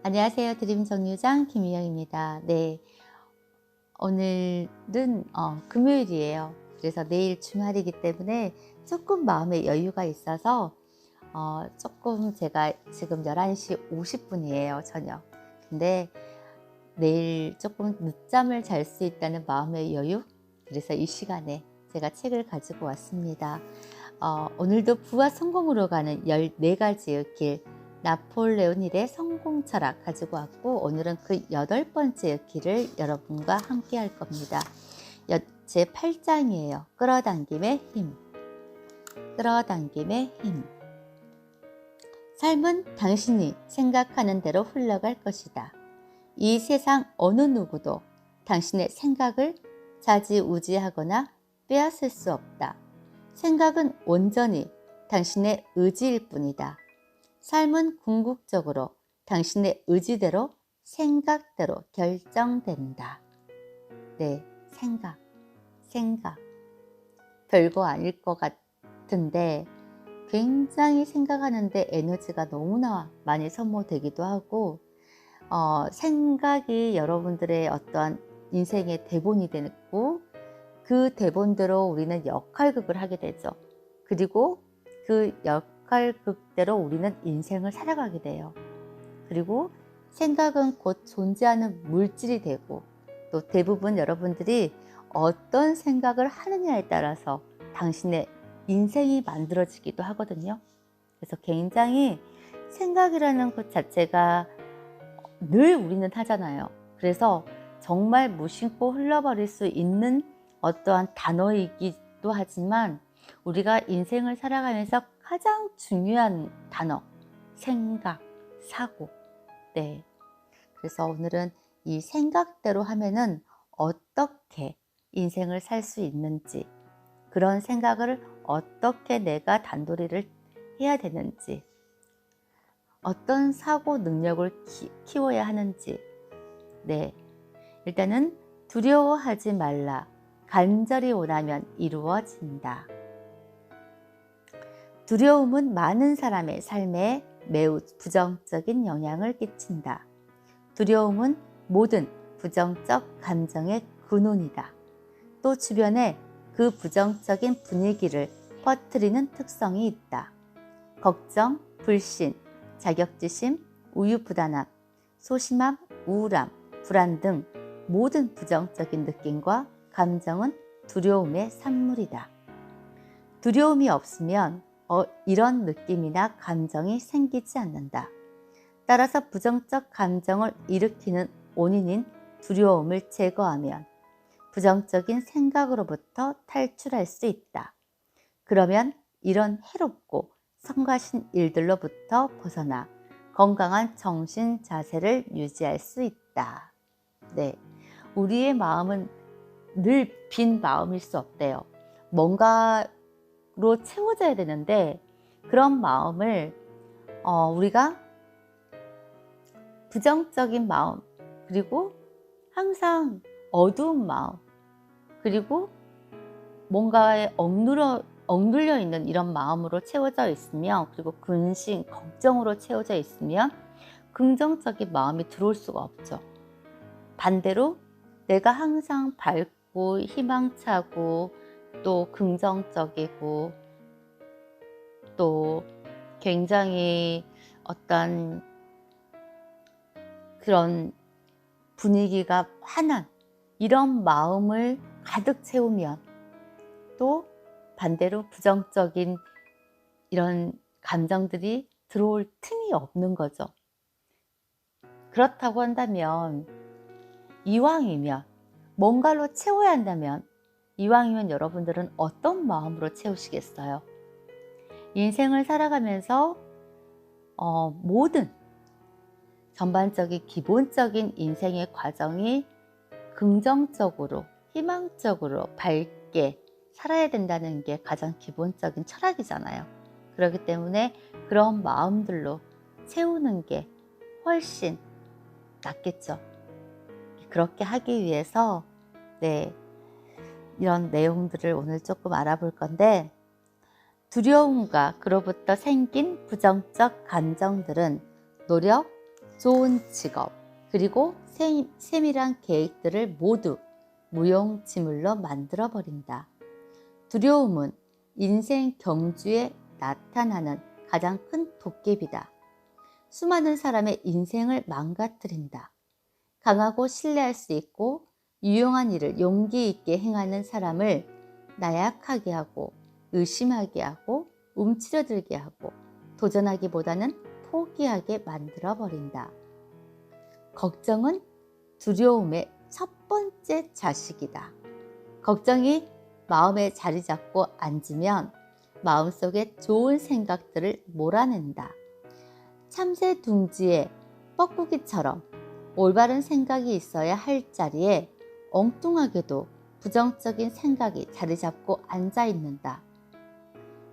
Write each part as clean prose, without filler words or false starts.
안녕하세요. 드림 정류장 김희영입니다. 네, 오늘은 금요일이에요. 그래서 내일 주말이기 때문에 조금 마음의 여유가 있어서 조금 제가 지금 11시 50분이에요, 저녁. 근데 내일 조금 늦잠을 잘 수 있다는 마음의 여유? 그래서 이 시간에 제가 책을 가지고 왔습니다. 오늘도 부와 성공으로 가는 14가지의 길, 나폴레온 힐의 성공 철학 가지고 왔고, 오늘은 그 8번째 길을 여러분과 함께 할 겁니다. 제 8장이에요. 끌어당김의 힘. 끌어당김의 힘. 삶은 당신이 생각하는 대로 흘러갈 것이다. 이 세상 어느 누구도 당신의 생각을 좌지우지하거나 빼앗을 수 없다. 생각은 온전히 당신의 의지일 뿐이다. 삶은 궁극적으로 당신의 의지대로 생각대로 결정된다. 네, 생각. 별거 아닐 것 같은데 굉장히 생각하는데 에너지가 너무나 많이 소모되기도 하고, 생각이 여러분들의 어떠한 인생의 대본이 되고, 그 대본대로 우리는 역할극을 하게 되죠. 그리고 그 역할극대로 우리는 인생을 살아가게 돼요. 그리고 생각은 곧 존재하는 물질이 되고, 또 대부분 여러분들이 어떤 생각을 하느냐에 따라서 당신의 인생이 만들어지기도 하거든요. 그래서 굉장히 생각이라는 것 자체가 늘 우리는 하잖아요. 그래서 정말 무심코 흘러버릴 수 있는 어떠한 단어이기도 하지만, 우리가 인생을 살아가면서 가장 중요한 단어, 생각, 사고. 네. 그래서 오늘은 이 생각대로 하면은 어떻게 인생을 살 수 있는지, 그런 생각을 어떻게 내가 단도리를 해야 되는지, 어떤 사고 능력을 키워야 하는지. 네, 일단은 두려워하지 말라. 간절히 원하면 이루어진다. 두려움은 많은 사람의 삶에 매우 부정적인 영향을 끼친다. 두려움은 모든 부정적 감정의 근원이다. 또 주변에 그 부정적인 분위기를 퍼뜨리는 특성이 있다. 걱정, 불신, 자격지심, 우유부단함, 소심함, 우울함, 불안 등 모든 부정적인 느낌과 감정은 두려움의 산물이다. 두려움이 없으면 이런 느낌이나 감정이 생기지 않는다. 따라서 부정적 감정을 일으키는 원인인 두려움을 제거하면 부정적인 생각으로부터 탈출할 수 있다. 그러면 이런 해롭고 성가신 일들로부터 벗어나 건강한 정신 자세를 유지할 수 있다. 네, 우리의 마음은 늘 빈 마음일 수 없대요. 뭔가로 채워져야 되는데, 그런 마음을 우리가 부정적인 마음, 그리고 항상 어두운 마음, 그리고 뭔가에 억눌려 있는 이런 마음으로 채워져 있으면, 그리고 근심, 걱정으로 채워져 있으면 긍정적인 마음이 들어올 수가 없죠. 반대로 내가 항상 밝고 희망차고 또 긍정적이고 또 굉장히 어떤 그런 분위기가 환한 이런 마음을 가득 채우면, 또 반대로 부정적인 이런 감정들이 들어올 틈이 없는 거죠. 그렇다고 한다면, 이왕이면 뭔가로 채워야 한다면, 이왕이면 여러분들은 어떤 마음으로 채우시겠어요? 인생을 살아가면서 모든 전반적인 기본적인 인생의 과정이 긍정적으로, 희망적으로, 밝게 살아야 된다는 게 가장 기본적인 철학이잖아요. 그렇기 때문에 그런 마음들로 채우는 게 훨씬 낫겠죠. 그렇게 하기 위해서 이런 내용들을 오늘 조금 알아볼 건데, 두려움과 그로부터 생긴 부정적 감정들은 노력, 좋은 직업, 그리고 세밀한 계획들을 모두 무용지물로 만들어버린다. 두려움은 인생 경주에 나타나는 가장 큰 도깨비다. 수많은 사람의 인생을 망가뜨린다. 강하고 신뢰할 수 있고 유용한 일을 용기 있게 행하는 사람을 나약하게 하고 의심하게 하고 움츠러들게 하고 도전하기보다는 포기하게 만들어버린다. 걱정은 두려움의 첫 번째 자식이다. 걱정이 마음에 자리 잡고 앉으면 마음속에 좋은 생각들을 몰아낸다. 참새 둥지에 뻐꾸기처럼 올바른 생각이 있어야 할 자리에 엉뚱하게도 부정적인 생각이 자리 잡고 앉아 있는다.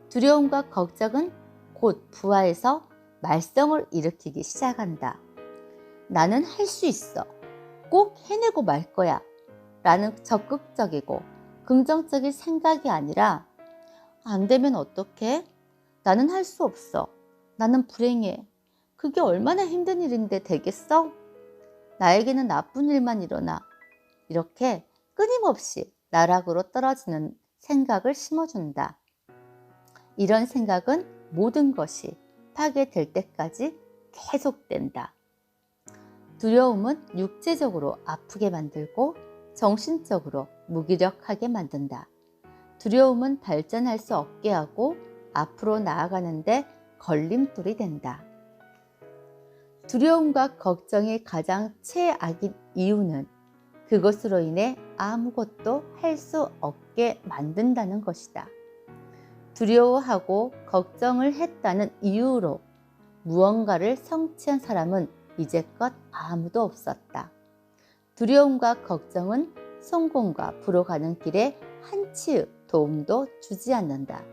두려움과 걱정은 곧 부하에서 말썽을 일으키기 시작한다. 나는 할 수 있어. 꼭 해내고 말 거야. 라는 적극적이고 긍정적인 생각이 아니라 안 되면 어떡해? 나는 할 수 없어. 나는 불행해. 그게 얼마나 힘든 일인데 되겠어? 나에게는 나쁜 일만 일어나. 이렇게 끊임없이 나락으로 떨어지는 생각을 심어준다. 이런 생각은 모든 것이 파괴될 때까지 계속된다. 두려움은 육체적으로 아프게 만들고 정신적으로 무기력하게 만든다. 두려움은 발전할 수 없게 하고 앞으로 나아가는데 걸림돌이 된다. 두려움과 걱정이 가장 최악인 이유는 그것으로 인해 아무것도 할 수 없게 만든다는 것이다. 두려워하고 걱정을 했다는 이유로 무언가를 성취한 사람은 이제껏 아무도 없었다. 두려움과 걱정은 성공과 부로 가는 길에 한치의 도움도 주지 않는다.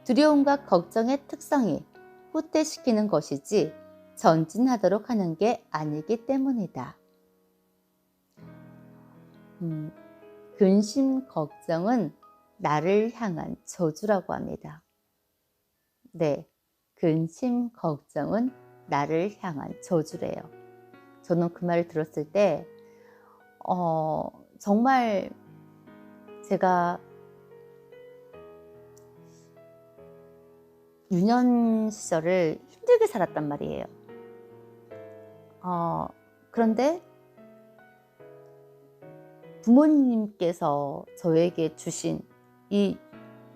두려움과 걱정의 특성이 후퇴시키는 것이지 전진하도록 하는 게 아니기 때문이다. 근심 걱정은 나를 향한 저주라고 합니다. 네, 근심 걱정은 나를 향한 저주래요. 저는 그 말을 들었을 때 정말 제가 유년 시절을 힘들게 살았단 말이에요. 그런데 부모님께서 저에게 주신 이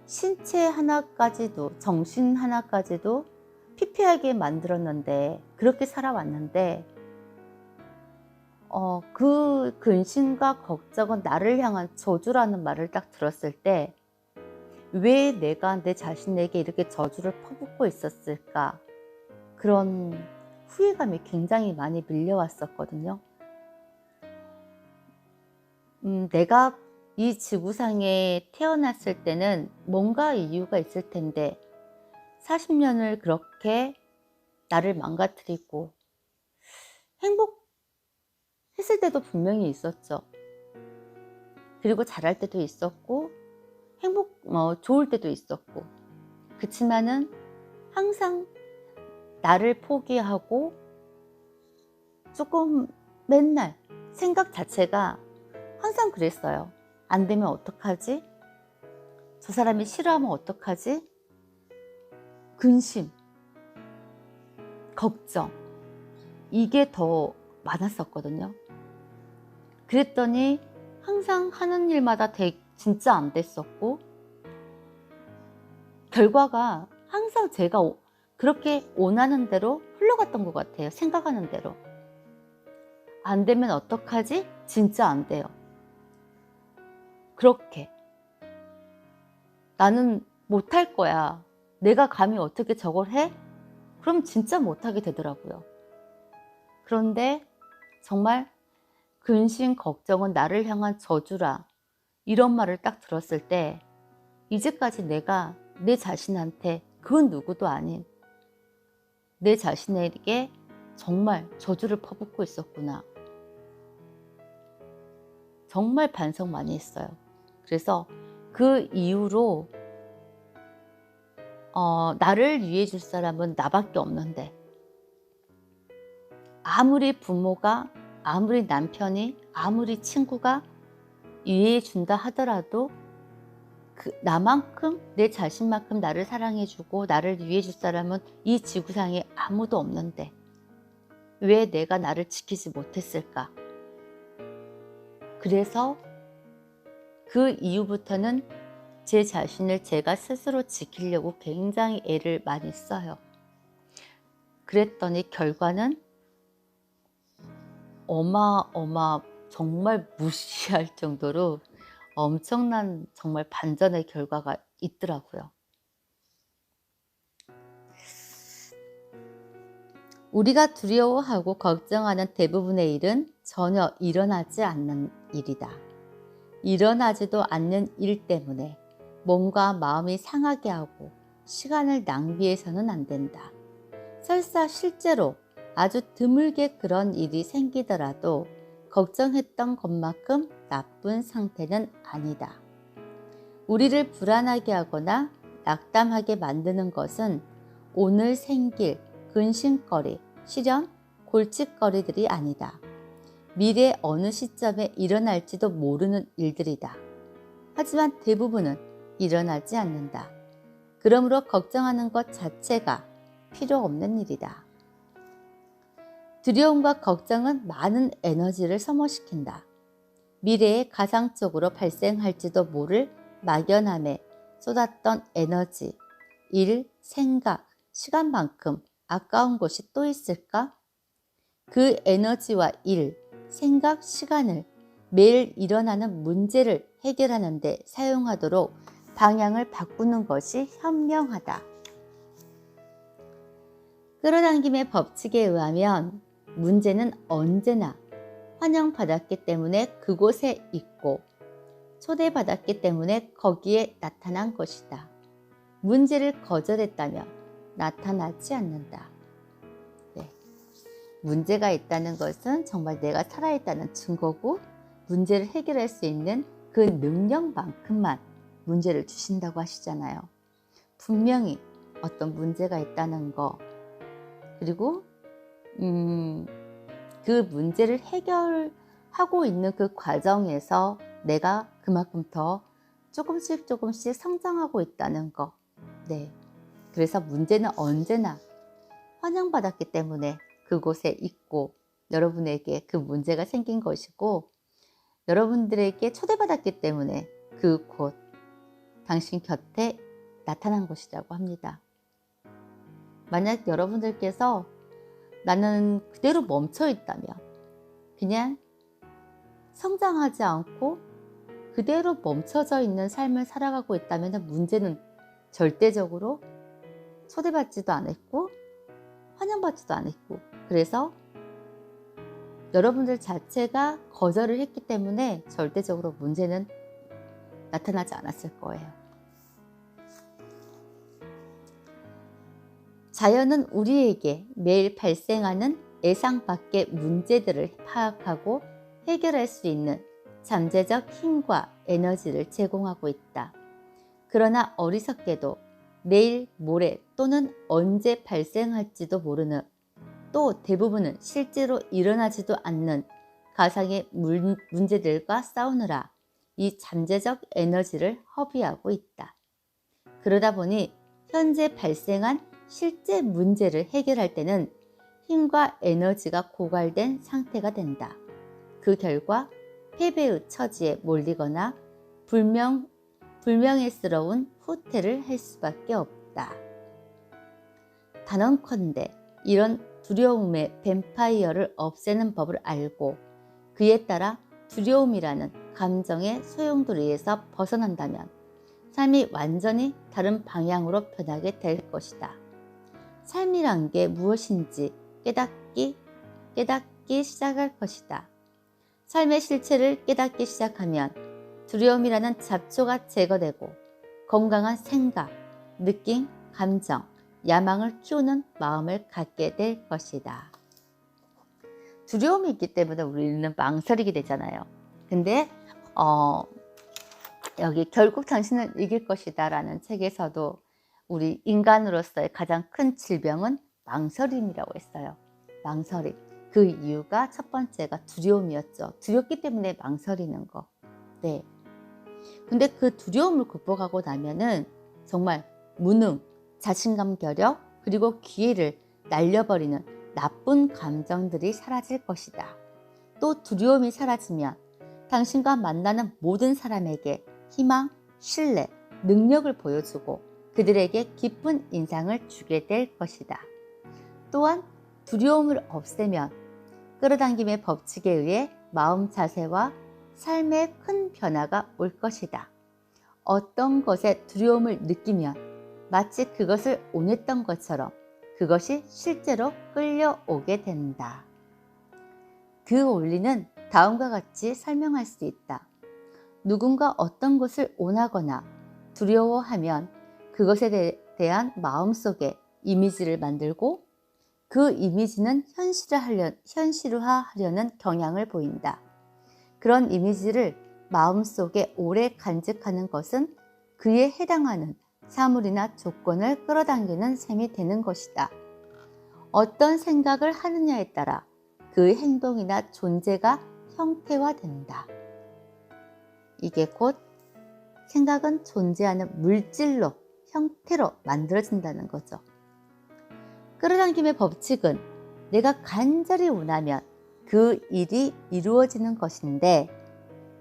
신체 하나까지도 정신 하나까지도 피폐하게 만들었는데 그렇게 살아왔는데 그 근심과 걱정은 나를 향한 저주라는 말을 딱 들었을 때 왜 내가 내 자신에게 이렇게 저주를 퍼붓고 있었을까? 그런 후회감이 굉장히 많이 밀려왔었거든요. 내가 이 지구상에 태어났을 때는 뭔가 이유가 있을 텐데 40년을 그렇게 나를 망가뜨리고 행복했을 때도 분명히 있었죠. 그리고 잘할 때도 있었고 좋을 때도 있었고 그치만은 항상 나를 포기하고 조금 맨날 생각 자체가 항상 그랬어요. 안 되면 어떡하지? 저 사람이 싫어하면 어떡하지? 근심, 걱정 이게 더 많았었거든요. 그랬더니 항상 하는 일마다 진짜 안 됐었고 결과가 항상 제가 그렇게 원하는 대로 흘러갔던 것 같아요. 생각하는 대로. 안 되면 어떡하지? 진짜 안 돼요. 그렇게 나는 못할 거야. 내가 감히 어떻게 저걸 해? 그럼 진짜 못하게 되더라고요. 그런데 정말 근심 걱정은 나를 향한 저주라 이런 말을 딱 들었을 때 이제까지 내가 내 자신한테 그 누구도 아닌 내 자신에게 정말 저주를 퍼붓고 있었구나. 정말 반성 많이 했어요. 그래서 그 이후로 나를 위해 줄 사람은 나밖에 없는데 아무리 부모가, 아무리 남편이, 아무리 친구가 이해해 준다 하더라도 나만큼, 내 자신만큼 나를 사랑해주고 나를 이해해 줄 사람은 이 지구상에 아무도 없는데 왜 내가 나를 지키지 못했을까? 그래서 그 이후부터는 제 자신을 제가 스스로 지키려고 굉장히 애를 많이 써요. 그랬더니 결과는 정말 무시할 정도로 엄청난 정말 반전의 결과가 있더라고요. 우리가 두려워하고 걱정하는 대부분의 일은 전혀 일어나지 않는 일이다. 일어나지도 않는 일 때문에 몸과 마음이 상하게 하고 시간을 낭비해서는 안 된다. 설사 실제로 아주 드물게 그런 일이 생기더라도 걱정했던 것만큼 나쁜 상태는 아니다. 우리를 불안하게 하거나 낙담하게 만드는 것은 오늘 생길 근심거리, 시련, 골칫거리들이 아니다. 미래 어느 시점에 일어날지도 모르는 일들이다. 하지만 대부분은 일어나지 않는다. 그러므로 걱정하는 것 자체가 필요 없는 일이다. 두려움과 걱정은 많은 에너지를 소모시킨다. 미래에 가상적으로 발생할지도 모를 막연함에 쏟았던 에너지, 일, 생각, 시간만큼 아까운 것이 또 있을까? 그 에너지와 일, 생각, 시간을 매일 일어나는 문제를 해결하는 데 사용하도록 방향을 바꾸는 것이 현명하다. 끌어당김의 법칙에 의하면 문제는 언제나 환영받았기 때문에 그곳에 있고 초대받았기 때문에 거기에 나타난 것이다. 문제를 거절했다면 나타나지 않는다. 네. 문제가 있다는 것은 정말 내가 살아있다는 증거고 문제를 해결할 수 있는 그 능력만큼만 문제를 주신다고 하시잖아요. 분명히 어떤 문제가 있다는 거, 그리고 그 문제를 해결하고 있는 그 과정에서 내가 그만큼 더 조금씩 성장하고 있다는 거. 네. 그래서 문제는 언제나 환영받았기 때문에 그곳에 있고 여러분에게 그 문제가 생긴 것이고 여러분들에게 초대받았기 때문에 그곳 당신 곁에 나타난 것이라고 합니다. 만약 여러분들께서 나는 그대로 멈춰 있다면, 그냥 성장하지 않고 그대로 멈춰져 있는 삶을 살아가고 있다면 문제는 절대적으로 초대받지도 않았고 환영받지도 않았고, 그래서 여러분들 자체가 거절을 했기 때문에 절대적으로 문제는 나타나지 않았을 거예요. 자연은 우리에게 매일 발생하는 예상 밖의 문제들을 파악하고 해결할 수 있는 잠재적 힘과 에너지를 제공하고 있다. 그러나 어리석게도 내일, 모레 또는 언제 발생할지도 모르는, 또 대부분은 실제로 일어나지도 않는 가상의 문제들과 싸우느라 이 잠재적 에너지를 허비하고 있다. 그러다 보니 현재 발생한 실제 문제를 해결할 때는 힘과 에너지가 고갈된 상태가 된다. 그 결과 패배의 처지에 몰리거나 불명예스러운 후퇴를 할 수밖에 없다. 단언컨대 이런 두려움의 뱀파이어를 없애는 법을 알고 그에 따라 두려움이라는 감정의 소용돌이에서 벗어난다면 삶이 완전히 다른 방향으로 변하게 될 것이다. 삶이란 게 무엇인지 깨닫기 시작할 것이다. 삶의 실체를 깨닫기 시작하면 두려움이라는 잡초가 제거되고 건강한 생각, 느낌, 감정, 야망을 키우는 마음을 갖게 될 것이다. 두려움이 있기 때문에 우리는 망설이게 되잖아요. 근데 여기 결국 당신은 이길 것이다 라는 책에서도 우리 인간으로서의 가장 큰 질병은 망설임이라고 했어요. 망설임. 그 이유가 첫 번째가 두려움이었죠. 두렵기 때문에 망설이는 거. 네. 근데 그 두려움을 극복하고 나면은 정말 무능, 자신감 결여, 그리고 기회를 날려버리는 나쁜 감정들이 사라질 것이다. 또 두려움이 사라지면 당신과 만나는 모든 사람에게 희망, 신뢰, 능력을 보여주고 그들에게 깊은 인상을 주게 될 것이다. 또한 두려움을 없애면 끌어당김의 법칙에 의해 마음 자세와 삶에 큰 변화가 올 것이다. 어떤 것에 두려움을 느끼면 마치 그것을 원했던 것처럼 그것이 실제로 끌려오게 된다. 그 원리는 다음과 같이 설명할 수 있다. 누군가 어떤 것을 원하거나 두려워하면 그것에 대한 마음속에 이미지를 만들고 그 이미지는 현실화하려는 경향을 보인다. 그런 이미지를 마음속에 오래 간직하는 것은 그에 해당하는 사물이나 조건을 끌어당기는 셈이 되는 것이다. 어떤 생각을 하느냐에 따라 그 행동이나 존재가 형태화된다. 이게 곧 생각은 존재하는 물질로, 형태로 만들어진다는 거죠. 끌어당김의 법칙은 내가 간절히 원하면 그 일이 이루어지는 것인데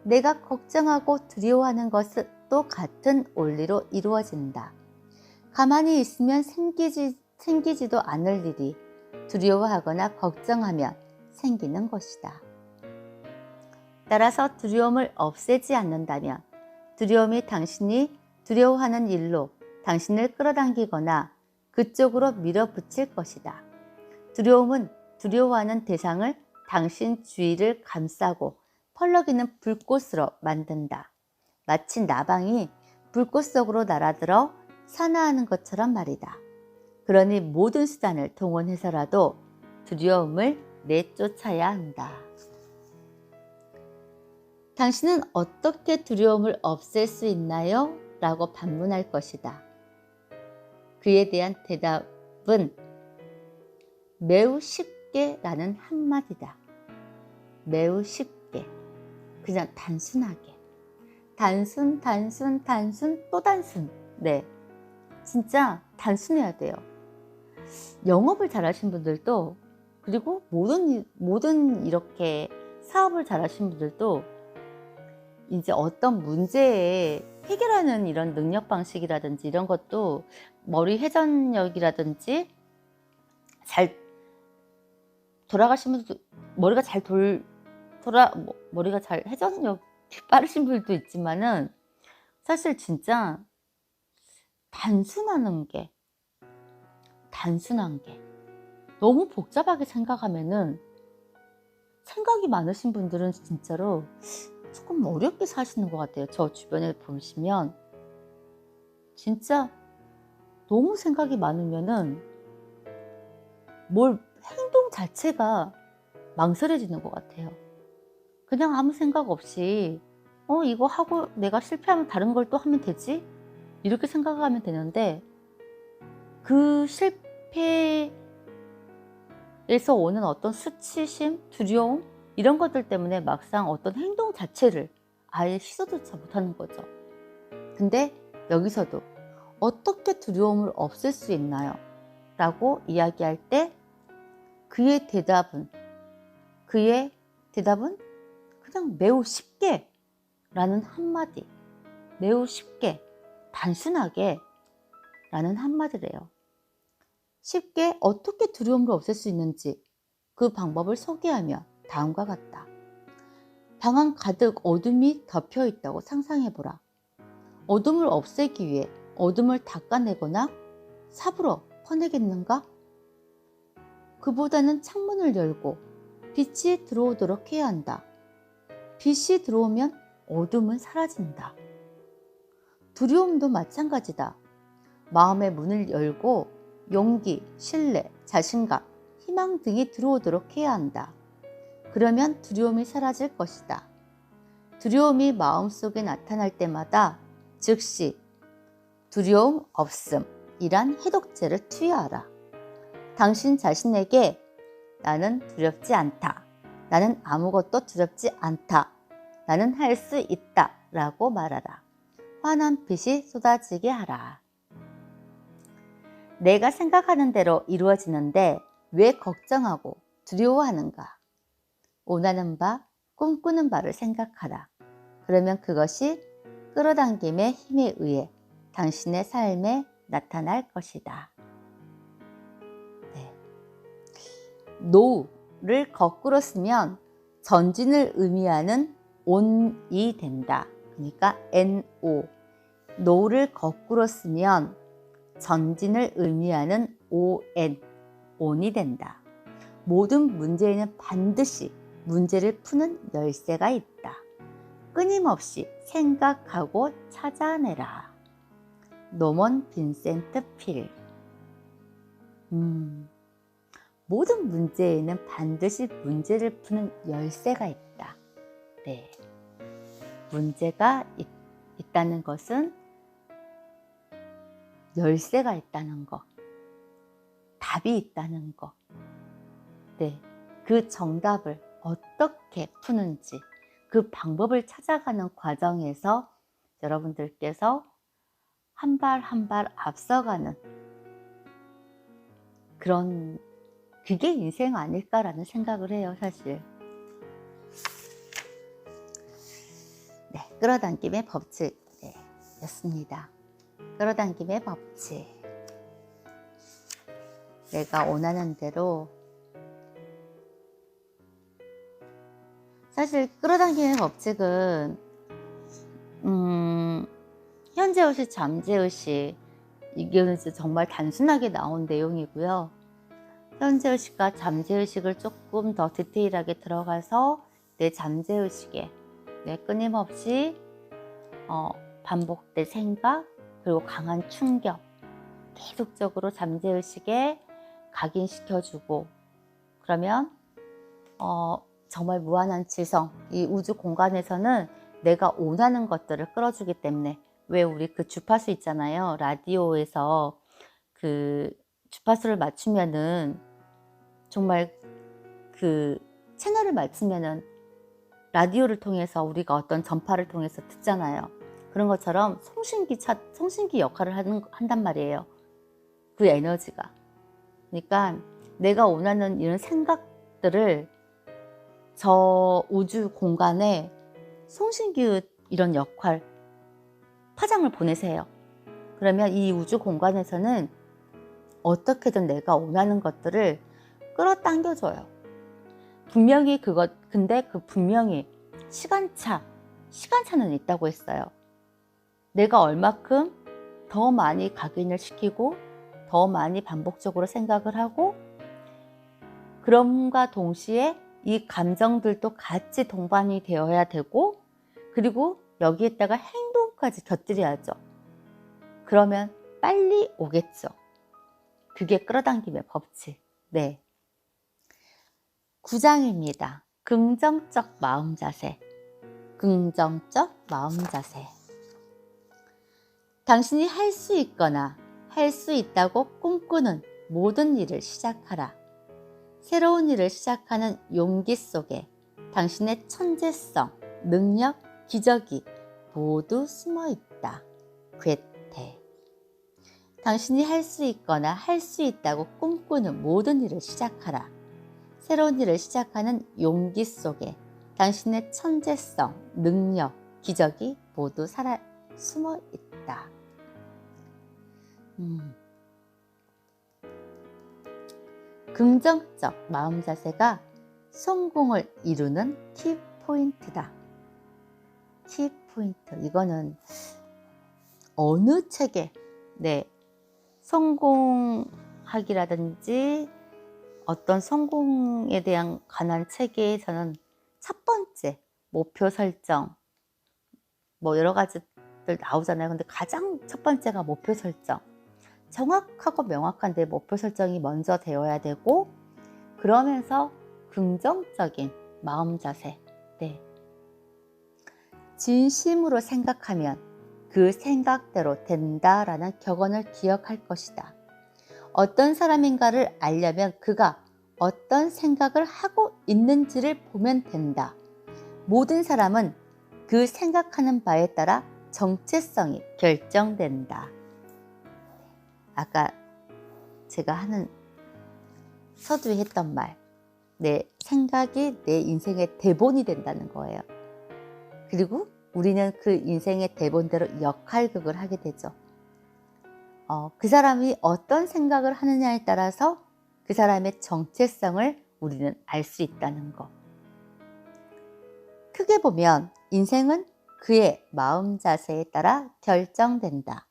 내가 걱정하고 두려워하는 것도 같은 원리로 이루어진다. 가만히 있으면 생기지도 않을 일이 두려워하거나 걱정하면 생기는 것이다. 따라서 두려움을 없애지 않는다면 두려움이 당신이 두려워하는 일로 당신을 끌어당기거나 그쪽으로 밀어붙일 것이다. 두려움은 두려워하는 대상을 당신 주위를 감싸고 펄럭이는 불꽃으로 만든다. 마치 나방이 불꽃 속으로 날아들어 산화하는 것처럼 말이다. 그러니 모든 수단을 동원해서라도 두려움을 내쫓아야 한다. 당신은 어떻게 두려움을 없앨 수 있나요? 라고 반문할 것이다. 그에 대한 대답은 매우 쉽게 라는 한마디다. 매우 쉽게. 그냥 단순하게. 단순, 또 단순. 네. 진짜 단순해야 돼요. 영업을 잘하신 분들도, 그리고 모든 이렇게 사업을 잘하신 분들도 이제 어떤 문제에 해결하는 이런 능력 방식이라든지 이런 것도 머리 회전력이라든지 잘 돌아가신 분들도 머리가 잘 회전력이 빠르신 분들도 있지만은 사실 진짜 단순한 게 너무 복잡하게 생각하면은 생각이 많으신 분들은 진짜로 조금 어렵게 사시는 것 같아요. 저 주변에 보시면 진짜 너무 생각이 많으면은 행동 자체가 망설여지는 것 같아요. 그냥 아무 생각 없이 이거 하고 내가 실패하면 다른 걸 또 하면 되지? 이렇게 생각하면 되는데 그 실패에서 오는 어떤 수치심, 두려움 이런 것들 때문에 막상 어떤 행동 자체를 아예 시도조차 못하는 거죠. 근데 여기서도 어떻게 두려움을 없앨 수 있나요? 라고 이야기할 때 그의 대답은 그냥 매우 쉽게 라는 한마디, 매우 쉽게, 단순하게 라는 한마디래요. 쉽게 어떻게 두려움을 없앨 수 있는지 그 방법을 소개하며 다음과 같다. 방 안 가득 어둠이 덮여 있다고 상상해보라. 어둠을 없애기 위해 어둠을 닦아내거나 삽으로 퍼내겠는가? 그보다는 창문을 열고 빛이 들어오도록 해야 한다. 빛이 들어오면 어둠은 사라진다. 두려움도 마찬가지다. 마음의 문을 열고 용기, 신뢰, 자신감, 희망 등이 들어오도록 해야 한다. 그러면 두려움이 사라질 것이다. 두려움이 마음속에 나타날 때마다 즉시 두려움 없음이란 해독제를 투여하라. 당신 자신에게 나는 두렵지 않다. 나는 아무것도 두렵지 않다. 나는 할 수 있다. 라고 말하라. 환한 빛이 쏟아지게 하라. 내가 생각하는 대로 이루어지는데 왜 걱정하고 두려워하는가? 원하는 바, 꿈꾸는 바를 생각하라. 그러면 그것이 끌어당김의 힘에 의해 당신의 삶에 나타날 것이다. 네. 노를 거꾸로 쓰면 전진을 의미하는 on이 된다. 그러니까 no. 노를 거꾸로 쓰면 전진을 의미하는 on이 된다. 모든 문제에는 반드시 문제를 푸는 열쇠가 있다. 끊임없이 생각하고 찾아내라. 노먼 빈센트 필. 모든 문제에는 반드시 문제를 푸는 열쇠가 있다. 네. 문제가 있다는 것은 열쇠가 있다는 것, 답이 있다는 것, 네. 그 정답을 어떻게 푸는지 그 방법을 찾아가는 과정에서 여러분들께서 한 발 한 발 앞서가는 그게 인생 아닐까라는 생각을 해요, 사실. 네, 끌어당김의 법칙 였습니다. 끌어당김의 법칙. 내가 원하는 대로. 사실 끌어당김의 법칙은 현재의식, 잠재의식, 이게 정말 단순하게 나온 내용이고요. 현재의식과 잠재의식을 조금 더 디테일하게 들어가서 내 잠재의식에 끊임없이 반복된 생각, 그리고 강한 충격, 계속적으로 잠재의식에 각인시켜주고, 그러면 정말 무한한 지성, 이 우주 공간에서는 내가 원하는 것들을 끌어주기 때문에, 왜 우리 그 주파수 있잖아요. 라디오에서 그 주파수를 맞추면은 정말 그 채널을 맞추면은 라디오를 통해서 우리가 어떤 전파를 통해서 듣잖아요. 그런 것처럼 송신기 역할을 한단 말이에요. 그 에너지가. 그러니까 내가 원하는 이런 생각들을 저 우주 공간에 송신기 이런 역할, 파장을 보내세요. 그러면 이 우주 공간에서는 어떻게든 내가 원하는 것들을 끌어당겨줘요. 분명히 근데 분명히 시간차는 있다고 했어요. 내가 얼마큼 더 많이 각인을 시키고 더 많이 반복적으로 생각을 하고, 그럼과 동시에 이 감정들도 같이 동반이 되어야 되고, 그리고 여기에다가 행동까지 곁들여야죠. 그러면 빨리 오겠죠. 그게 끌어당김의 법칙. 네. 9장입니다. 긍정적 마음 자세. 긍정적 마음 자세. 당신이 할 수 있거나 할 수 있다고 꿈꾸는 모든 일을 시작하라. 새로운 일을 시작하는 용기 속에 당신의 천재성, 능력, 기적이 모두 숨어 있다. 괴테. 당신이 할 수 있거나 할 수 있다고 꿈꾸는 모든 일을 시작하라. 새로운 일을 시작하는 용기 속에 당신의 천재성, 능력, 기적이 모두 숨어 있다. 긍정적 마음 자세가 성공을 이루는 키포인트다. 키포인트. 이거는 어느 책에 성공하기라든지 어떤 성공에 대한 관한 책에서는 첫 번째 목표 설정, 여러 가지들 나오잖아요. 근데 가장 첫 번째가 목표 설정. 정확하고 명확한 내 목표 설정이 먼저 되어야 되고, 그러면서 긍정적인 마음 자세. 진심으로 생각하면 그 생각대로 된다라는 격언을 기억할 것이다. 어떤 사람인가를 알려면 그가 어떤 생각을 하고 있는지를 보면 된다. 모든 사람은 그 생각하는 바에 따라 정체성이 결정된다. 아까 제가 하는 서두에 했던 말, 내 생각이 내 인생의 대본이 된다는 거예요. 그리고 우리는 그 인생의 대본대로 역할극을 하게 되죠. 그 사람이 어떤 생각을 하느냐에 따라서 그 사람의 정체성을 우리는 알 수 있다는 거. 크게 보면 인생은 그의 마음 자세에 따라 결정된다.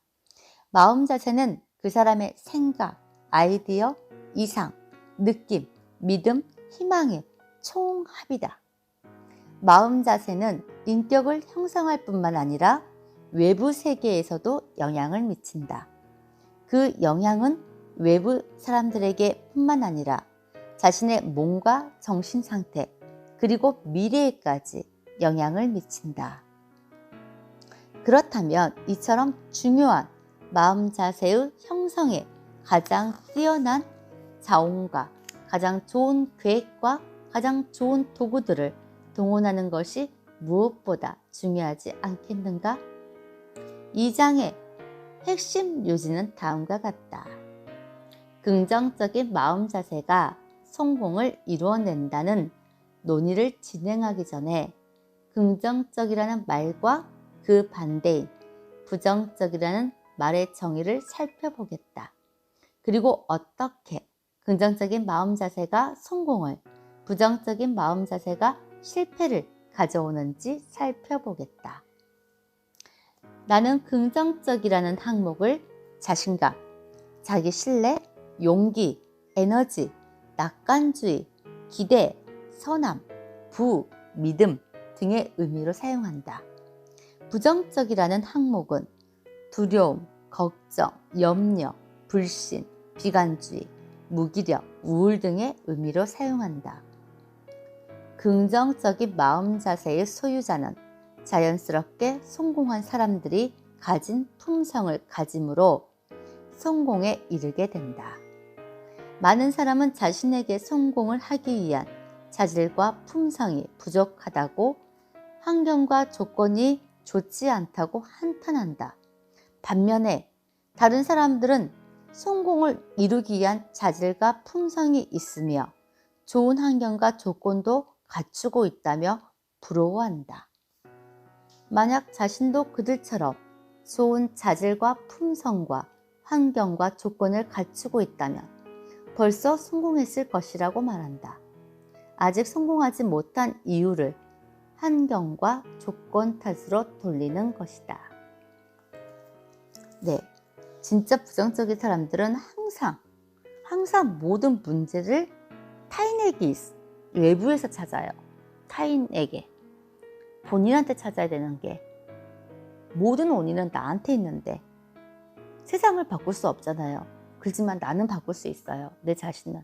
마음 자세는 그 사람의 생각, 아이디어, 이상, 느낌, 믿음, 희망의 총합이다. 마음 자세는 인격을 형성할 뿐만 아니라 외부 세계에서도 영향을 미친다. 그 영향은 외부 사람들에게 뿐만 아니라 자신의 몸과 정신 상태, 그리고 미래에까지 영향을 미친다. 그렇다면 이처럼 중요한 마음 자세의 형성에 가장 뛰어난 자원과 가장 좋은 계획과 가장 좋은 도구들을 동원하는 것이 무엇보다 중요하지 않겠는가? 이 장의 핵심 요지는 다음과 같다. 긍정적인 마음 자세가 성공을 이루어낸다는 논의를 진행하기 전에 긍정적이라는 말과 그 반대인 부정적이라는 말의 정의를 살펴보겠다. 그리고 어떻게 긍정적인 마음 자세가 성공을, 부정적인 마음 자세가 실패를 가져오는지 살펴보겠다. 나는 긍정적이라는 항목을 자신감, 자기 신뢰, 용기, 에너지, 낙관주의, 기대, 선함, 부, 믿음 등의 의미로 사용한다. 부정적이라는 항목은 두려움, 걱정, 염려, 불신, 비관주의, 무기력, 우울 등의 의미로 사용한다. 긍정적인 마음 자세의 소유자는 자연스럽게 성공한 사람들이 가진 품성을 가짐으로 성공에 이르게 된다. 많은 사람은 자신에게 성공을 하기 위한 자질과 품성이 부족하다고, 환경과 조건이 좋지 않다고 한탄한다. 반면에 다른 사람들은 성공을 이루기 위한 자질과 품성이 있으며 좋은 환경과 조건도 갖추고 있다며 부러워한다. 만약 자신도 그들처럼 좋은 자질과 품성과 환경과 조건을 갖추고 있다면 벌써 성공했을 것이라고 말한다. 아직 성공하지 못한 이유를 환경과 조건 탓으로 돌리는 것이다. 네, 진짜 부정적인 사람들은 항상 모든 문제를 타인에게 외부에서 찾아요. 타인에게. 본인한테 찾아야 되는 게, 모든 원인은 나한테 있는데 세상을 바꿀 수 없잖아요. 그렇지만 나는 바꿀 수 있어요. 내 자신은.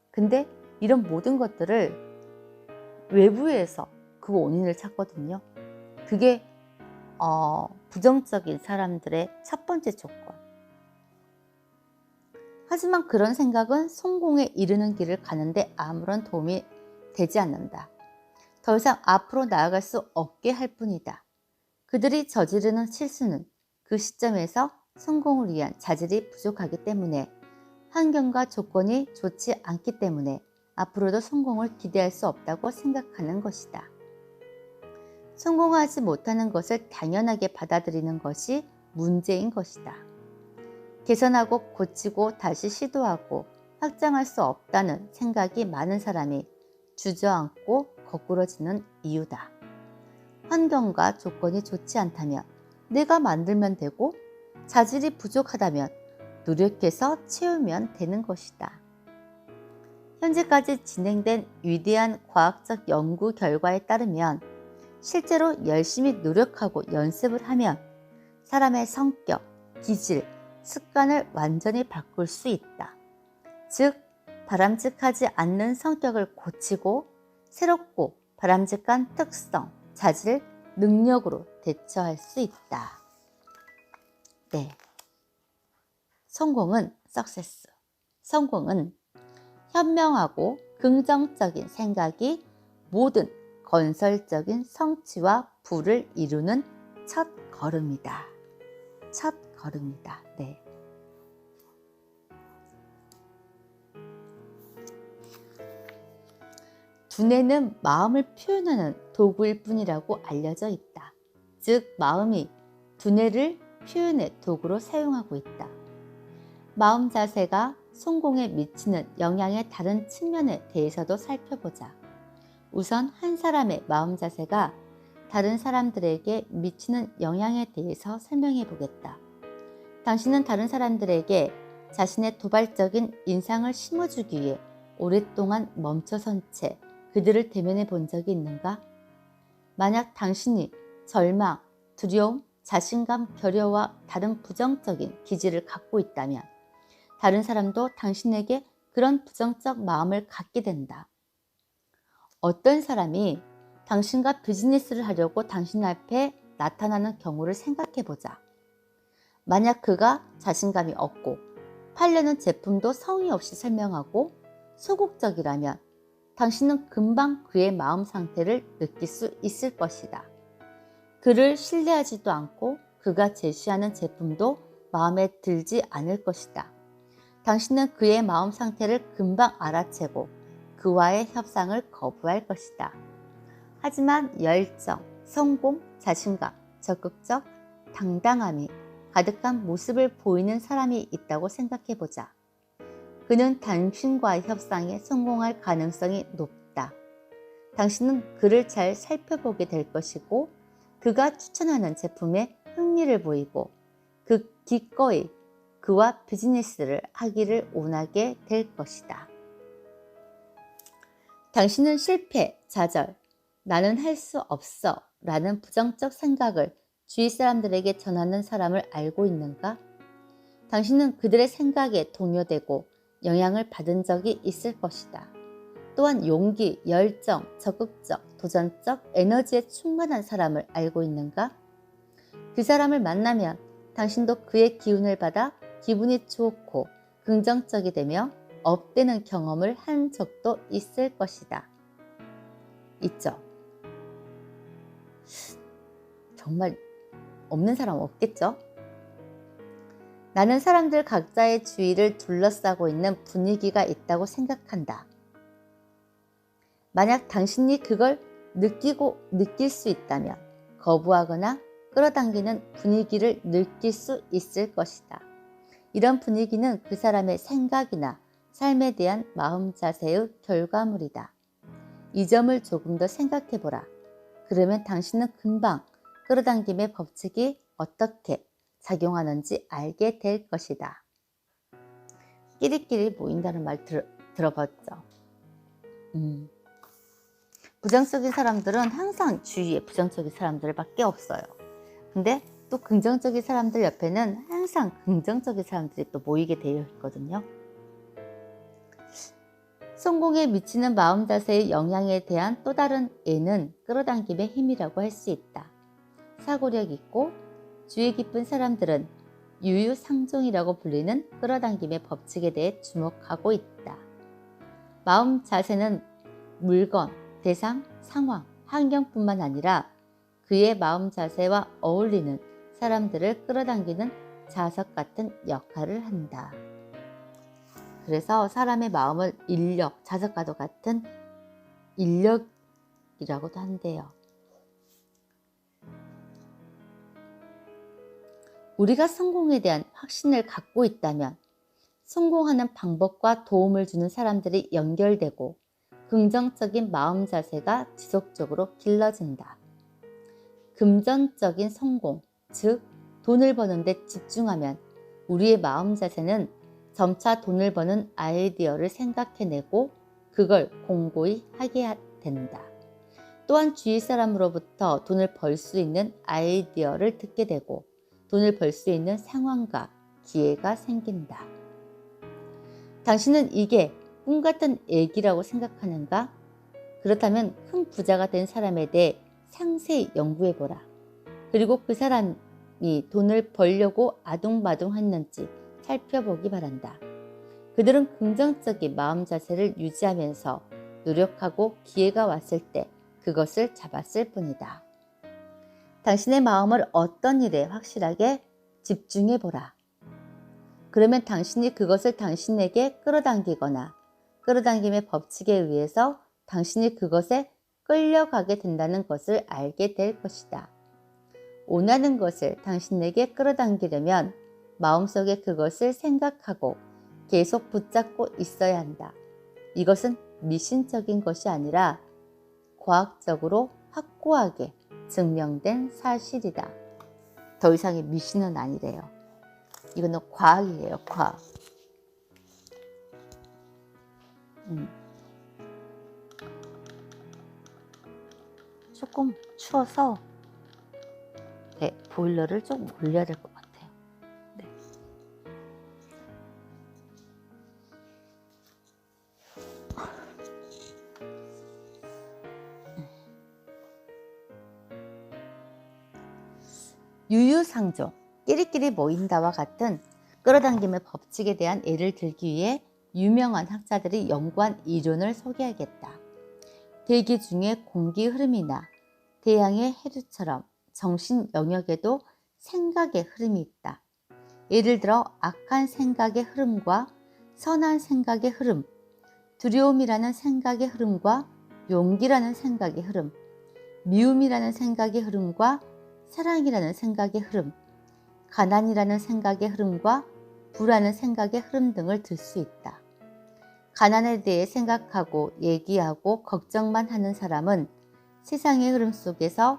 근데 이런 모든 것들을 외부에서 그 원인을 찾거든요. 그게 부정적인 사람들의 첫 번째 조건. 하지만 그런 생각은 성공에 이르는 길을 가는데 아무런 도움이 되지 않는다. 더 이상 앞으로 나아갈 수 없게 할 뿐이다. 그들이 저지르는 실수는 그 시점에서 성공을 위한 자질이 부족하기 때문에, 환경과 조건이 좋지 않기 때문에 앞으로도 성공을 기대할 수 없다고 생각하는 것이다. 성공하지 못하는 것을 당연하게 받아들이는 것이 문제인 것이다. 개선하고 고치고 다시 시도하고 확장할 수 없다는 생각이 많은 사람이 주저앉고 거꾸러지는 이유다. 환경과 조건이 좋지 않다면 내가 만들면 되고, 자질이 부족하다면 노력해서 채우면 되는 것이다. 현재까지 진행된 위대한 과학적 연구 결과에 따르면 실제로 열심히 노력하고 연습을 하면 사람의 성격, 기질, 습관을 완전히 바꿀 수 있다. 즉, 바람직하지 않는 성격을 고치고 새롭고 바람직한 특성, 자질, 능력으로 대처할 수 있다. 네. 성공은 सक्세스. 성공은 현명하고 긍정적인 생각이 모든 건설적인 성취와 부를 이루는 첫 걸음이다. 첫 걸음이다. 네. 두뇌는 마음을 표현하는 도구일 뿐이라고 알려져 있다. 즉, 마음이 두뇌를 표현의 도구로 사용하고 있다. 마음 자세가 성공에 미치는 영향의 다른 측면에 대해서도 살펴보자. 우선 한 사람의 마음 자세가 다른 사람들에게 미치는 영향에 대해서 설명해 보겠다. 당신은 다른 사람들에게 자신의 도발적인 인상을 심어주기 위해 오랫동안 멈춰선 채 그들을 대면해 본 적이 있는가? 만약 당신이 절망, 두려움, 자신감, 결여와 다른 부정적인 기질을 갖고 있다면 다른 사람도 당신에게 그런 부정적 마음을 갖게 된다. 어떤 사람이 당신과 비즈니스를 하려고 당신 앞에 나타나는 경우를 생각해 보자. 만약 그가 자신감이 없고 팔려는 제품도 성의 없이 설명하고 소극적이라면 당신은 금방 그의 마음 상태를 느낄 수 있을 것이다. 그를 신뢰하지도 않고 그가 제시하는 제품도 마음에 들지 않을 것이다. 당신은 그의 마음 상태를 금방 알아채고 그와의 협상을 거부할 것이다. 하지만 열정, 성공, 자신감, 적극적, 당당함이 가득한 모습을 보이는 사람이 있다고 생각해 보자. 그는 당신과의 협상에 성공할 가능성이 높다. 당신은 그를 잘 살펴보게 될 것이고 그가 추천하는 제품에 흥미를 보이고 기꺼이 그와 비즈니스를 하기를 원하게 될 것이다. 당신은 실패, 좌절, 나는 할 수 없어 라는 부정적 생각을 주위 사람들에게 전하는 사람을 알고 있는가? 당신은 그들의 생각에 동요되고 영향을 받은 적이 있을 것이다. 또한 용기, 열정, 적극적, 도전적, 에너지에 충만한 사람을 알고 있는가? 그 사람을 만나면 당신도 그의 기운을 받아 기분이 좋고 긍정적이 되며 업되는 경험을 한 적도 있을 것이다. 있죠? 정말 없는 사람 없겠죠? 나는 사람들 각자의 주위를 둘러싸고 있는 분위기가 있다고 생각한다. 만약 당신이 그걸 느낄 수 있다면 거부하거나 끌어당기는 분위기를 느낄 수 있을 것이다. 이런 분위기는 그 사람의 생각이나 삶에 대한 마음 자세의 결과물이다. 이 점을 조금 더 생각해보라. 그러면 당신은 금방 끌어당김의 법칙이 어떻게 작용하는지 알게 될 것이다. 끼리끼리 모인다는 말 들어봤죠? 부정적인 사람들은 항상 주위에 부정적인 사람들밖에 없어요. 근데 또 긍정적인 사람들 옆에는 항상 긍정적인 사람들이 또 모이게 되어 있거든요. 성공에 미치는 마음 자세의 영향에 대한 또 다른 예는 끌어당김의 힘이라고 할 수 있다. 사고력 있고 주의 깊은 사람들은 유유상종이라고 불리는 끌어당김의 법칙에 대해 주목하고 있다. 마음 자세는 물건, 대상, 상황, 환경뿐만 아니라 그의 마음 자세와 어울리는 사람들을 끌어당기는 자석 같은 역할을 한다. 그래서 사람의 마음을 인력, 자석과도 같은 인력이라고도 한대요. 우리가 성공에 대한 확신을 갖고 있다면 성공하는 방법과 도움을 주는 사람들이 연결되고 긍정적인 마음 자세가 지속적으로 길러진다. 금전적인 성공, 즉 돈을 버는 데 집중하면 우리의 마음 자세는 점차 돈을 버는 아이디어를 생각해내고 그걸 공고히 하게 된다. 또한 주위 사람으로부터 돈을 벌 수 있는 아이디어를 듣게 되고 돈을 벌 수 있는 상황과 기회가 생긴다. 당신은 이게 꿈 같은 얘기라고 생각하는가? 그렇다면 큰 부자가 된 사람에 대해 상세히 연구해보라. 그리고 그 사람이 돈을 벌려고 아둥바둥했는지 살펴보기 바란다. 그들은 긍정적인 마음 자세를 유지하면서 노력하고 기회가 왔을 때 그것을 잡았을 뿐이다. 당신의 마음을 어떤 일에 확실하게 집중해 보라. 그러면 당신이 그것을 당신에게 끌어당기거나 끌어당김의 법칙에 의해서 당신이 그것에 끌려가게 된다는 것을 알게 될 것이다. 원하는 것을 당신에게 끌어당기려면 마음속에 그것을 생각하고 계속 붙잡고 있어야 한다. 이것은 미신적인 것이 아니라 과학적으로 확고하게 증명된 사실이다. 더 이상의 미신은 아니래요. 이거는 과학이에요, 과학. 조금 추워서 네, 보일러를 좀 올려야 될 것 같아요. 네. 유유상종, 끼리끼리 모인다와 같은 끌어당김의 법칙에 대한 예를 들기 위해 유명한 학자들이 연구한 이론을 소개하겠다. 대기 중의 공기 흐름이나 태양의 해류처럼 정신 영역에도 생각의 흐름이 있다. 예를 들어 악한 생각의 흐름과 선한 생각의 흐름, 두려움이라는 생각의 흐름과 용기라는 생각의 흐름, 미움이라는 생각의 흐름과 사랑이라는 생각의 흐름, 가난이라는 생각의 흐름과 부라는 생각의 흐름 등을 들 수 있다. 가난에 대해 생각하고 얘기하고 걱정만 하는 사람은 세상의 흐름 속에서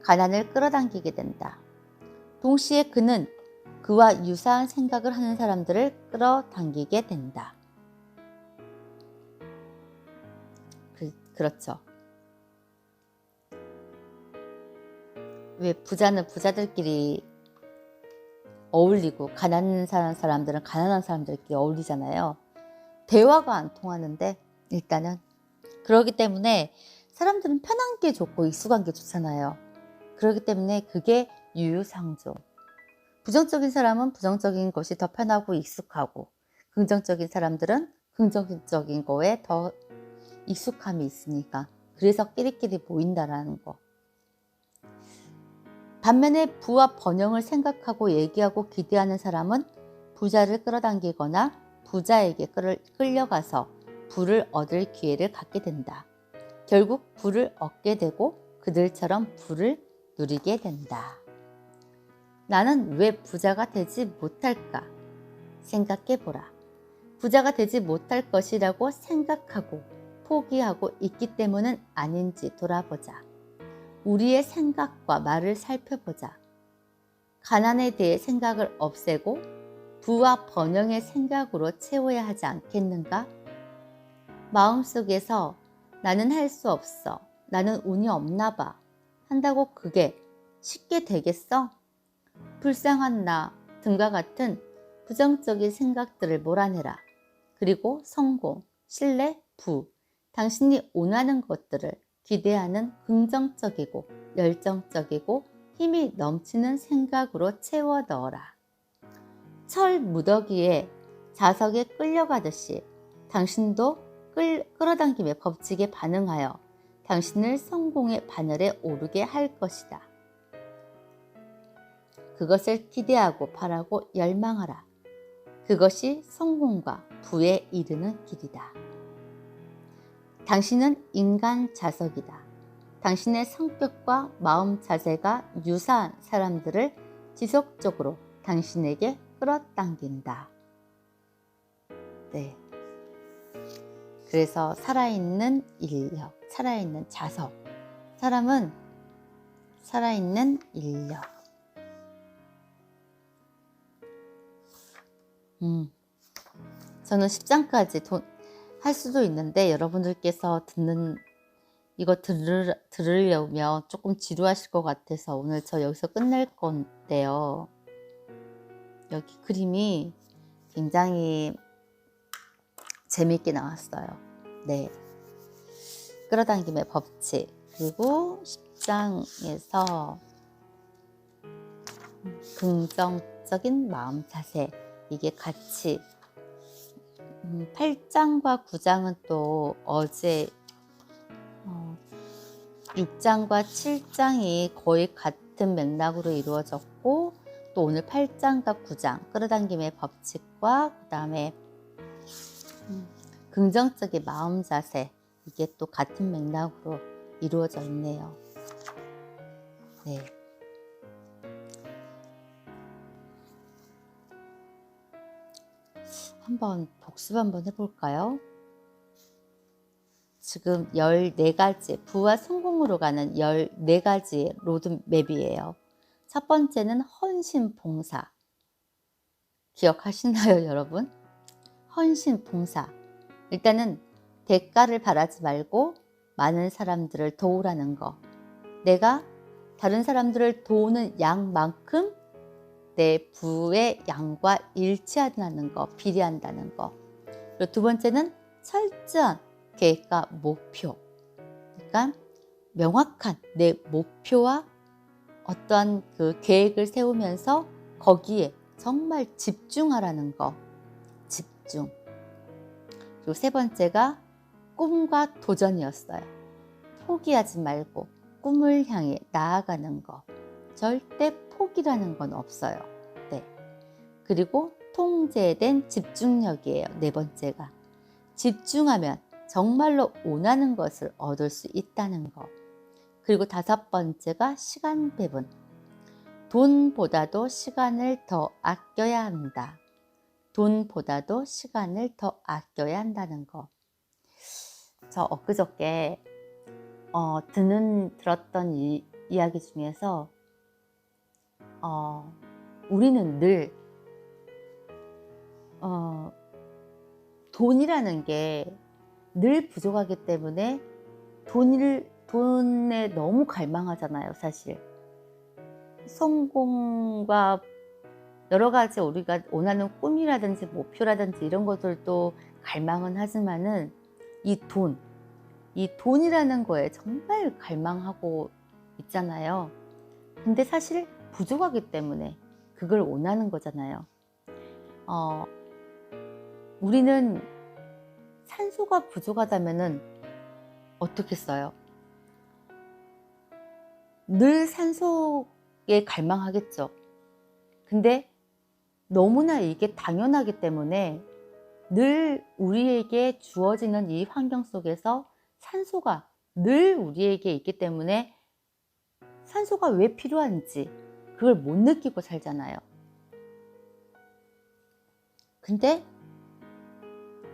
가난을 끌어당기게 된다. 동시에 그는 그와 유사한 생각을 하는 사람들을 끌어당기게 된다. 그렇죠. 왜 부자는 부자들끼리 어울리고 가난한 사람들은 가난한 사람들끼리 어울리잖아요. 대화가 안 통하는데 일단은 그렇기 때문에 사람들은 편한 게 좋고 익숙한 게 좋잖아요. 그렇기 때문에 그게 유유상종. 부정적인 사람은 부정적인 것이 더 편하고 익숙하고 긍정적인 사람들은 긍정적인 거에 더 익숙함이 있으니까 그래서 끼리끼리 모인다라는 거. 반면에 부와 번영을 생각하고 얘기하고 기대하는 사람은 부자를 끌어당기거나 부자에게 끌려가서 부를 얻을 기회를 갖게 된다. 결국 부를 얻게 되고 그들처럼 부를 누리게 된다. 나는 왜 부자가 되지 못할까? 생각해 보라. 부자가 되지 못할 것이라고 생각하고 포기하고 있기 때문은 아닌지 돌아보자. 우리의 생각과 말을 살펴보자. 가난에 대해 생각을 없애고 부와 번영의 생각으로 채워야 하지 않겠는가? 마음속에서 나는 할 수 없어, 나는 운이 없나 봐 한다고 그게 쉽게 되겠어? 불쌍한 나 등과 같은 부정적인 생각들을 몰아내라. 그리고 성공, 신뢰, 부, 당신이 원하는 것들을 기대하는 긍정적이고 열정적이고 힘이 넘치는 생각으로 채워 넣어라. 철 무더기에 자석에 끌려가듯이 당신도 끌어당김의 법칙에 반응하여 당신을 성공의 바늘에 오르게 할 것이다. 그것을 기대하고 바라고 열망하라. 그것이 성공과 부에 이르는 길이다. 당신은 인간 자석이다. 당신의 성격과 마음 자세가 유사한 사람들을 지속적으로 당신에게 끌어당긴다. 네. 그래서 살아있는 인력, 살아있는 자석. 사람은 살아있는 인력. 저는 10장까지 할 수도 있는데 여러분들께서 이거 들으려면 조금 지루하실 것 같아서 오늘 저 여기서 끝낼 건데요. 여기 그림이 굉장히 재미있게 나왔어요. 네. 끌어당김의 법칙. 그리고 10장에서 긍정적인 마음 자세. 이게 같이 8장과 9장은 또 어제 6장과 7장이 거의 같은 맥락으로 이루어졌고, 또 오늘 8장과 9장 끌어당김의 법칙과 그 다음에 긍정적인 마음 자세, 이게 또 같은 맥락으로 이루어져 있네요. 네. 한번 복습 한번 해볼까요? 지금 14가지, 부와 성공으로 가는 14가지 로드맵이에요. 첫 번째는 헌신 봉사. 기억하시나요, 여러분? 헌신 봉사. 일단은 대가를 바라지 말고 많은 사람들을 도우라는 거. 내가 다른 사람들을 도우는 양만큼 내 부의 양과 일치한다는 거, 비례한다는 거. 그리고 두 번째는 철저한 계획과 목표. 그러니까 명확한 내 목표와 어떠한 그 계획을 세우면서 거기에 정말 집중하라는 거. 집중. 그리고 세 번째가 꿈과 도전이었어요. 포기하지 말고 꿈을 향해 나아가는 거. 절대 포기라는 건 없어요. 네. 그리고 통제된 집중력이에요. 네 번째가. 집중하면 정말로 원하는 것을 얻을 수 있다는 거. 그리고 다섯 번째가 시간 배분. 돈보다도 시간을 더 아껴야 한다. 돈보다도 시간을 더 아껴야 한다는 거. 저 엊그저께 들었던 이야기 중에서 우리는 늘 돈이라는 게 늘 부족하기 때문에 돈에 너무 갈망하잖아요, 사실. 성공과 여러 가지 우리가 원하는 꿈이라든지 목표라든지 이런 것들도 갈망은 하지만은 이 돈이라는 거에 정말 갈망하고 있잖아요. 근데 사실 부족하기 때문에 그걸 원하는 거잖아요. 우리는 산소가 부족하다면은 어떻게 써요? 늘 산소에 갈망하겠죠. 근데 너무나 이게 당연하기 때문에 늘 우리에게 주어지는 이 환경 속에서 산소가 늘 우리에게 있기 때문에 산소가 왜 필요한지 그걸 못 느끼고 살잖아요. 근데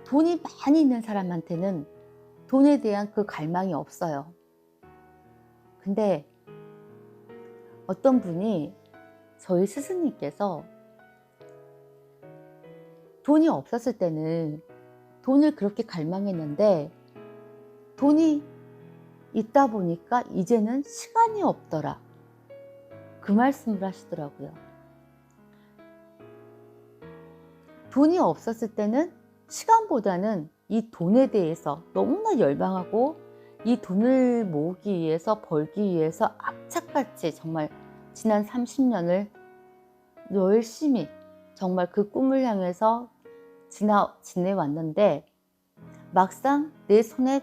돈이 많이 있는 사람한테는 돈에 대한 그 갈망이 없어요. 근데 어떤 분이 저희 스승님께서 돈이 없었을 때는 돈을 그렇게 갈망했는데 돈이 있다 보니까 이제는 시간이 없더라. 그 말씀을 하시더라고요. 돈이 없었을 때는 시간보다는 이 돈에 대해서 너무나 열망하고 이 돈을 모으기 위해서 벌기 위해서 악착같이 정말 지난 30년을 열심히 정말 그 꿈을 향해서 지내왔는데 막상 내 손에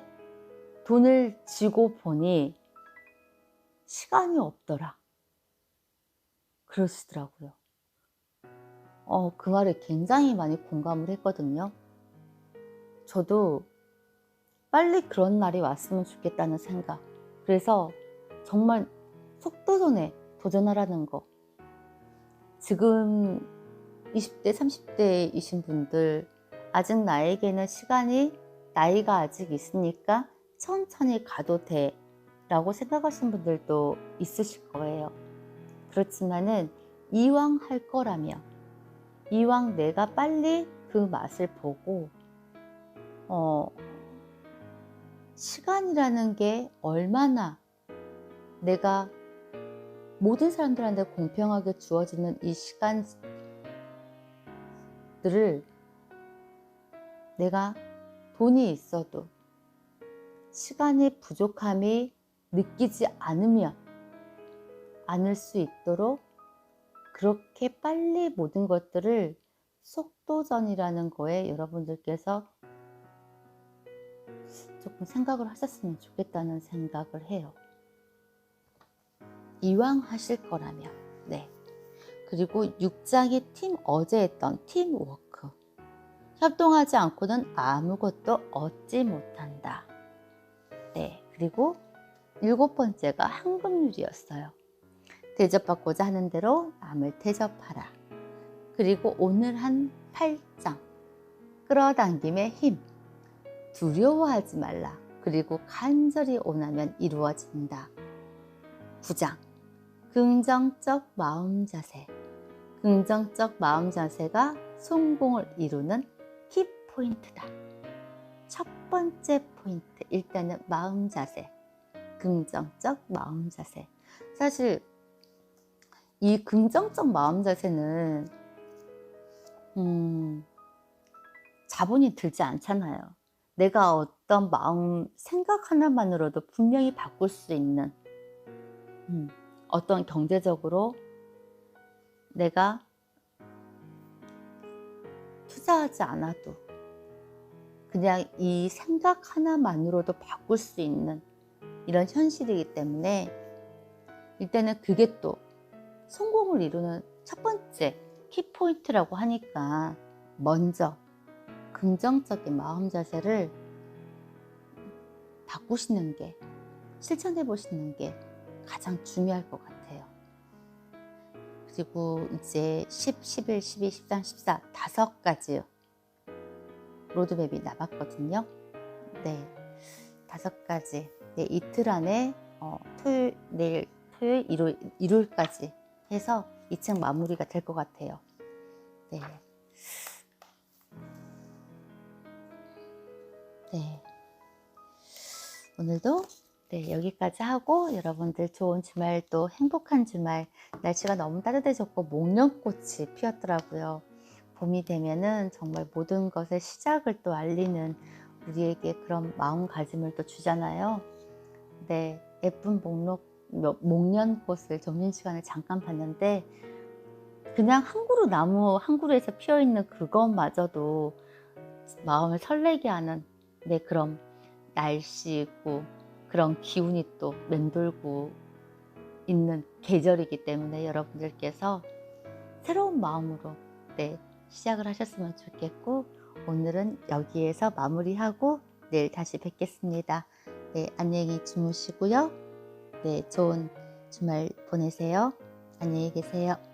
돈을 쥐고 보니 시간이 없더라. 그러시더라고요. 그 말에 굉장히 많이 공감을 했거든요. 저도 빨리 그런 날이 왔으면 좋겠다는 생각. 그래서 정말 속도전에 도전하라는 거. 지금 20대, 30대이신 분들 아직 나에게는 나이가 아직 있으니까 천천히 가도 돼 라고 생각하시는 분들도 있으실 거예요. 그렇지만은 이왕 할 거라면 이왕 내가 빨리 그 맛을 보고 시간이라는 게 얼마나 내가 모든 사람들한테 공평하게 주어지는 이 시간들을 내가 돈이 있어도 시간의 부족함이 느끼지 않을 수 있도록 그렇게 빨리 모든 것들을 속도전이라는 거에 여러분들께서 조금 생각을 하셨으면 좋겠다는 생각을 해요. 이왕 하실 거라면. 네. 그리고 6장의 어제 했던 팀워크. 협동하지 않고는 아무것도 얻지 못한다. 네. 그리고 7번째가 황금률이었어요. 대접받고자 하는 대로 남을 대접하라. 그리고 오늘 한 8장. 끌어당김의 힘. 두려워하지 말라. 그리고 간절히 원하면 이루어진다. 9장. 긍정적 마음 자세. 긍정적 마음 자세가 성공을 이루는 키포인트다. 첫 번째 포인트. 일단은 마음 자세. 긍정적 마음 자세. 사실 이 긍정적 마음 자세는 자본이 들지 않잖아요. 내가 어떤 마음, 생각 하나만으로도 분명히 바꿀 수 있는 어떤 경제적으로 내가 투자하지 않아도 그냥 이 생각 하나만으로도 바꿀 수 있는 이런 현실이기 때문에 일단은 그게 또 성공을 이루는 첫 번째 키포인트라고 하니까 먼저 긍정적인 마음 자세를 바꾸시는 게, 실천해 보시는 게 가장 중요할 것 같아요. 그리고 이제 10, 11, 12, 13, 14 5가지 로드맵이 남았거든요. 네, 5가지. 네, 이틀 안에 내일 토요일, 일요일까지 해서 2층 마무리가 될 것 같아요. 네. 네. 오늘도 네, 여기까지 하고 여러분들 좋은 주말, 또 행복한 주말. 날씨가 너무 따뜻해졌고 목련꽃이 피었더라고요. 봄이 되면은 정말 모든 것의 시작을 또 알리는 우리에게 그런 마음가짐을 또 주잖아요. 네, 예쁜 목련꽃을 점심시간에 잠깐 봤는데 그냥 한 그루 나무 한 그루에서 피어있는 그것마저도 마음을 설레게 하는 그런 날씨고 그런 기운이 또 맴돌고 있는 계절이기 때문에 여러분들께서 새로운 마음으로 시작을 하셨으면 좋겠고, 오늘은 여기에서 마무리하고 내일 다시 뵙겠습니다. 안녕히 주무시고요. 좋은 주말 보내세요. 안녕히 계세요.